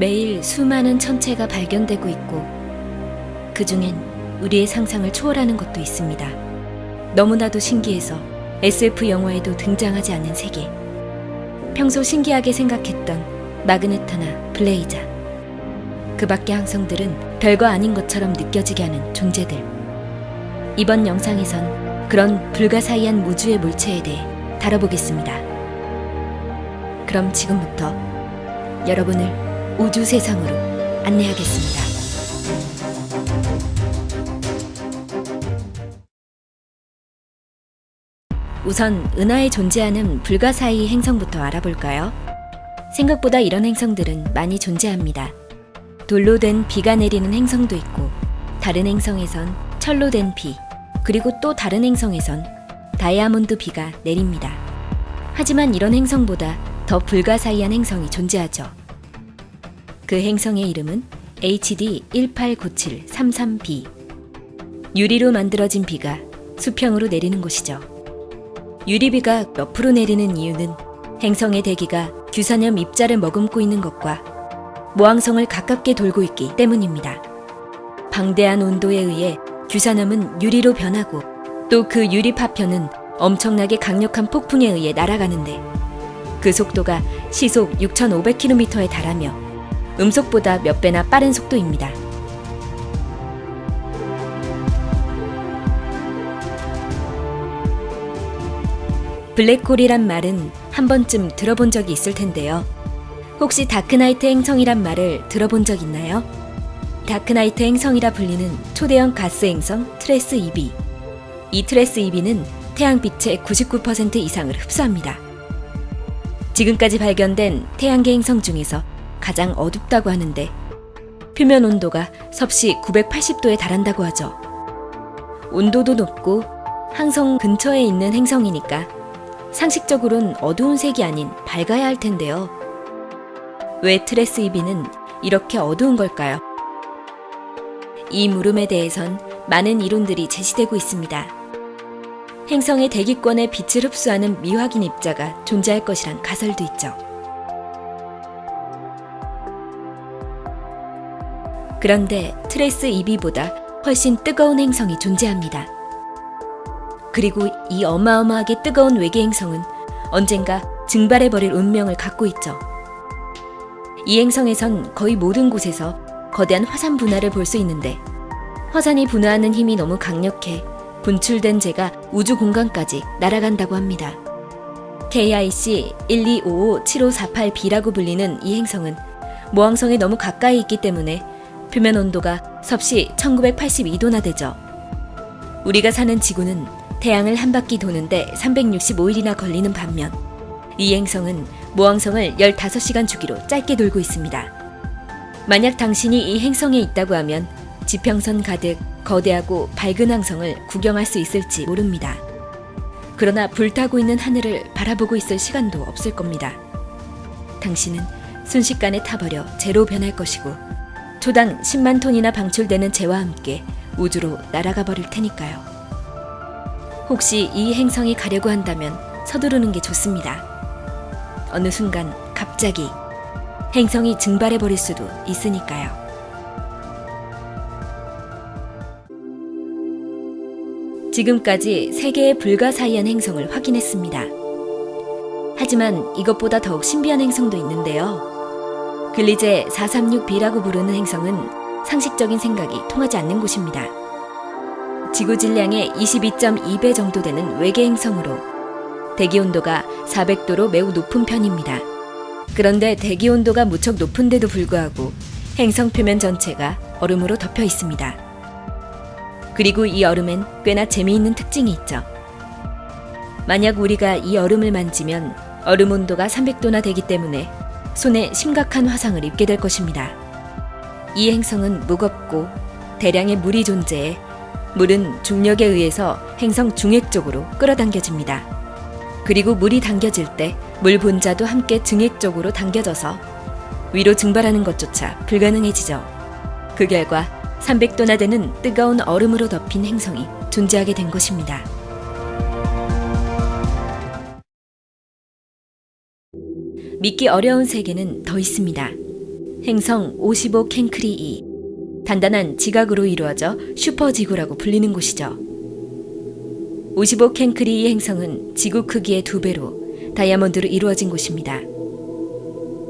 매일 수많은 천체가 발견되고 있고 그 중엔 우리의 상상을 초월하는 것도 있습니다. 너무나도 신기해서 SF 영화에도 등장하지 않는 세계. 평소 신기하게 생각했던 마그네타나 블레이자. 그 밖의 항성들은 별거 아닌 것처럼 느껴지게 하는 존재들. 이번 영상에선 그런 불가사의한 우주의 물체에 대해 다뤄보겠습니다. 그럼 지금부터 여러분을 우주 세상으로 안내하겠습니다. 우선 은하에 존재하는 불가사의 행성부터 알아볼까요? 생각보다 이런 행성들은 많이 존재합니다. 돌로 된 비가 내리는 행성도 있고, 다른 행성에선 철로 된 비, 그리고 또 다른 행성에선 다이아몬드 비가 내립니다. 하지만 이런 행성보다 더 불가사의한 행성이 존재하죠. 그 행성의 이름은 HD 189733b. 유리로 만들어진 비가 수평으로 내리는 곳이죠. 유리비가 옆으로 내리는 이유는 행성의 대기가 규산염 입자를 머금고 있는 것과 모항성을 가깝게 돌고 있기 때문입니다. 방대한 온도에 의해 규산염은 유리로 변하고 또 그 유리 파편은 엄청나게 강력한 폭풍에 의해 날아가는데 그 속도가 시속 6,500km에 달하며 음속보다 몇 배나 빠른 속도입니다. 블랙홀이란 말은 한 번쯤 들어본 적이 있을 텐데요. 혹시 다크나이트 행성이란 말을 들어본 적 있나요? 다크나이트 행성이라 불리는 초대형 가스 행성 트레스 2b. 이 트레스 2b는 태양빛의 99% 이상을 흡수합니다. 지금까지 발견된 태양계 행성 중에서 가장 어둡다고 하는데 표면 온도가 섭씨 980도에 달한다고 하죠. 온도도 높고 항성 근처에 있는 행성이니까 상식적으로는 어두운 색이 아닌 밝아야 할 텐데요. 왜 트레스 2b는 이렇게 어두운 걸까요? 이 물음에 대해선 많은 이론들이 제시되고 있습니다. 행성의 대기권에 빛을 흡수하는 미확인 입자가 존재할 것이란 가설도 있죠. 그런데 트레스 2b보다 훨씬 뜨거운 행성이 존재합니다. 그리고 이 어마어마하게 뜨거운 외계 행성은 언젠가 증발해버릴 운명을 갖고 있죠. 이 행성에선 거의 모든 곳에서 거대한 화산 분화를 볼 수 있는데 화산이 분화하는 힘이 너무 강력해 분출된 재가 우주 공간까지 날아간다고 합니다. KIC 12557548b라고 불리는 이 행성은 모항성에 너무 가까이 있기 때문에 표면 온도가 섭씨 1982도나 되죠. 우리가 사는 지구는 태양을 한 바퀴 도는데 365일이나 걸리는 반면 이 행성은 모항성을 15시간 주기로 짧게 돌고 있습니다. 만약 당신이 이 행성에 있다고 하면 지평선 가득 거대하고 밝은 항성을 구경할 수 있을지 모릅니다. 그러나 불타고 있는 하늘을 바라보고 있을 시간도 없을 겁니다. 당신은 순식간에 타버려 재로 변할 것이고 초당 10만 톤이나 방출되는 재와 함께 우주로 날아가 버릴 테니까요. 혹시 이 행성에 가려고 한다면 서두르는 게 좋습니다. 어느 순간 갑자기 행성이 증발해버릴 수도 있으니까요. 지금까지 3개의 불가사의한 행성을 확인했습니다. 하지만 이것보다 더욱 신비한 행성도 있는데요. 글리제 436b라고 부르는 행성은 상식적인 생각이 통하지 않는 곳입니다. 지구 질량의 22.2배 정도 되는 외계 행성으로 대기 온도가 400도로 매우 높은 편입니다. 그런데 대기 온도가 무척 높은데도 불구하고 행성 표면 전체가 얼음으로 덮여 있습니다. 그리고 이 얼음엔 꽤나 재미있는 특징이 있죠. 만약 우리가 이 얼음을 만지면 얼음 온도가 300도나 되기 때문에 손에 심각한 화상을 입게 될 것입니다. 이 행성은 무겁고 대량의 물이 존재해 물은 중력에 의해서 행성 중액 쪽으로 끌어당겨집니다. 그리고 물이 당겨질 때 물 본자도 함께 증액 쪽으로 당겨져서 위로 증발하는 것조차 불가능해지죠. 그 결과 300도나 되는 뜨거운 얼음으로 덮인 행성이 존재하게 된 것입니다. 믿기 어려운 세계는 더 있습니다. 행성 55 캔크리 2. 단단한 지각으로 이루어져 슈퍼지구라고 불리는 곳이죠. 55 캔크리 2 행성은 지구 크기의 2배로 다이아몬드로 이루어진 곳입니다.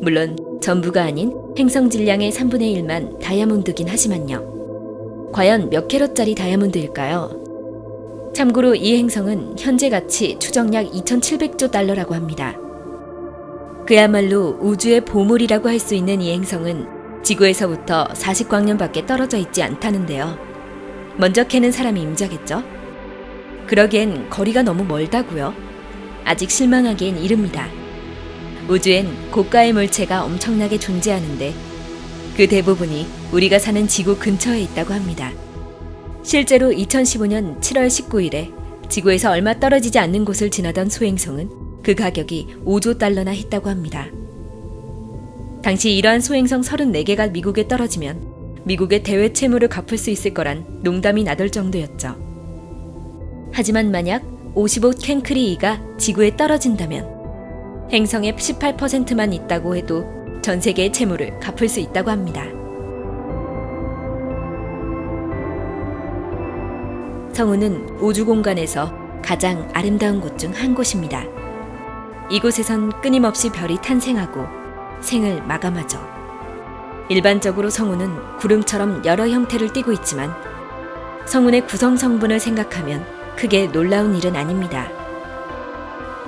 물론 전부가 아닌 행성 질량의 3분의 1만 다이아몬드긴 하지만요. 과연 몇 캐럿짜리 다이아몬드일까요? 참고로 이 행성은 현재 가치 추정 약 2,700조 달러라고 합니다. 그야말로 우주의 보물이라고 할 수 있는 이 행성은 지구에서부터 40광년밖에 떨어져 있지 않다는데요. 먼저 캐는 사람이 임자겠죠? 그러기엔 거리가 너무 멀다고요? 아직 실망하기엔 이릅니다. 우주엔 고가의 물체가 엄청나게 존재하는데 그 대부분이 우리가 사는 지구 근처에 있다고 합니다. 실제로 2015년 7월 19일에 지구에서 얼마 떨어지지 않는 곳을 지나던 소행성은 그 가격이 5조 달러나 했다고 합니다. 당시 이러한 소행성 34개가 미국에 떨어지면 미국의 대외 채무를 갚을 수 있을 거란 농담이 나돌 정도였죠. 하지만 만약 55 캔크리 2가 지구에 떨어진다면 행성의 18%만 있다고 해도 전 세계의 채무를 갚을 수 있다고 합니다. 성운은 우주 공간에서 가장 아름다운 곳 중 한 곳입니다. 이곳에선 끊임없이 별이 탄생하고 생을 마감하죠. 일반적으로 성운은 구름처럼 여러 형태를 띠고 있지만 성운의 구성 성분을 생각하면 크게 놀라운 일은 아닙니다.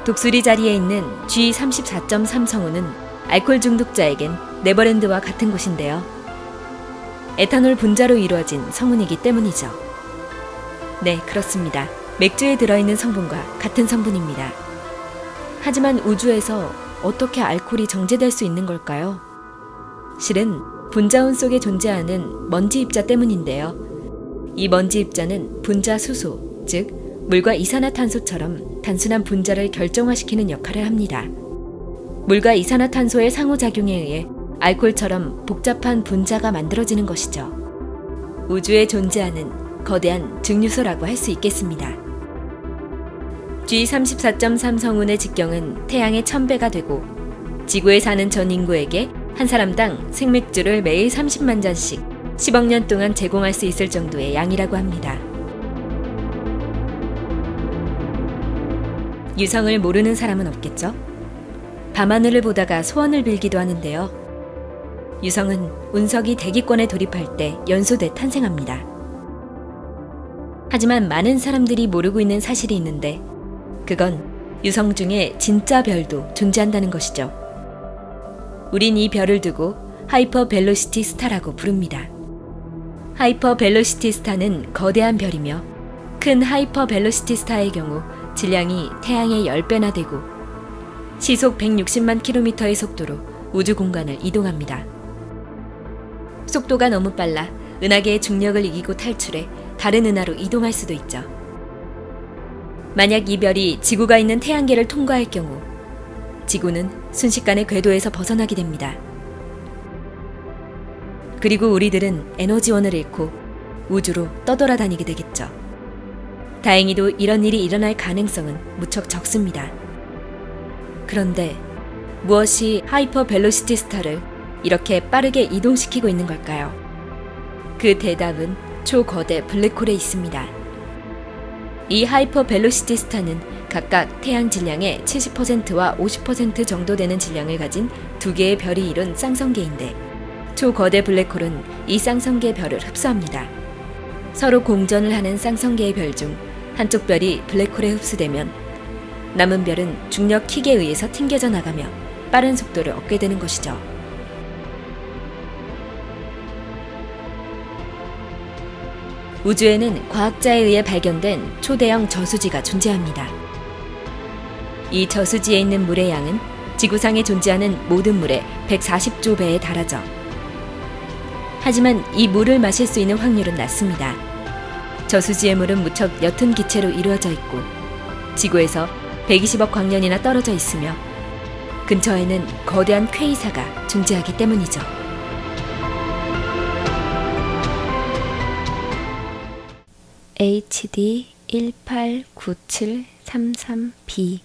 독수리 자리에 있는 G34.3 성운은 알코올 중독자에겐 네버랜드와 같은 곳인데요. 에탄올 분자로 이루어진 성운이기 때문이죠. 네, 그렇습니다. 맥주에 들어있는 성분과 같은 성분입니다. 하지만 우주에서 어떻게 알코올이 정제될 수 있는 걸까요? 실은 분자운 속에 존재하는 먼지 입자 때문인데요. 이 먼지 입자는 분자 수소, 즉 물과 이산화탄소처럼 단순한 분자를 결정화시키는 역할을 합니다. 물과 이산화탄소의 상호작용에 의해 알코올처럼 복잡한 분자가 만들어지는 것이죠. 우주에 존재하는 거대한 증류소라고 할 수 있겠습니다. G34.3 성운의 직경은 태양의 1000배가 되고 지구에 사는 전 인구에게 한 사람당 생맥주를 매일 30만 잔씩 10억 년 동안 제공할 수 있을 정도의 양이라고 합니다. 유성을 모르는 사람은 없겠죠? 밤하늘을 보다가 소원을 빌기도 하는데요. 유성은 운석이 대기권에 돌입할 때 연소돼 탄생합니다. 하지만 많은 사람들이 모르고 있는 사실이 있는데 그건 유성 중에 진짜 별도 존재한다는 것이죠. 우린 이 별을 두고 하이퍼 벨로시티 스타라고 부릅니다. 하이퍼 벨로시티 스타는 거대한 별이며 큰 하이퍼 벨로시티 스타의 경우 질량이 태양의 10배나 되고 시속 160만 km의 속도로 우주 공간을 이동합니다. 속도가 너무 빨라 은하계의 중력을 이기고 탈출해 다른 은하로 이동할 수도 있죠. 만약 이 별이 지구가 있는 태양계를 통과할 경우 지구는 순식간에 궤도에서 벗어나게 됩니다. 그리고 우리들은 에너지원을 잃고 우주로 떠돌아다니게 되겠죠. 다행히도 이런 일이 일어날 가능성은 무척 적습니다. 그런데 무엇이 하이퍼 벨로시티 스타를 이렇게 빠르게 이동시키고 있는 걸까요? 그 대답은 초거대 블랙홀에 있습니다. 이 하이퍼 벨로시티 스타는 각각 태양 질량의 70%와 50% 정도 되는 질량을 가진 두 개의 별이 이룬 쌍성계인데 초거대 블랙홀은 이 쌍성계 별을 흡수합니다. 서로 공전을 하는 쌍성계의 별 중 한쪽 별이 블랙홀에 흡수되면 남은 별은 중력 킥에 의해서 튕겨져 나가며 빠른 속도를 얻게 되는 것이죠. 우주에는 과학자에 의해 발견된 초대형 저수지가 존재합니다. 이 저수지에 있는 물의 양은 지구상에 존재하는 모든 물의 140조 배에 달하죠. 하지만 이 물을 마실 수 있는 확률은 낮습니다. 저수지의 물은 무척 옅은 기체로 이루어져 있고 지구에서 120억 광년이나 떨어져 있으며 근처에는 거대한 퀘이사가 존재하기 때문이죠. HD 189733b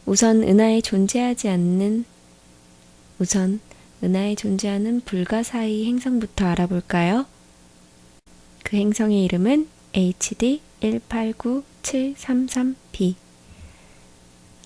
우선 은하에 존재하지 않는 우선 은하에 존재하는 불가사의 행성부터 알아볼까요? 그 행성의 이름은 HD 189733b.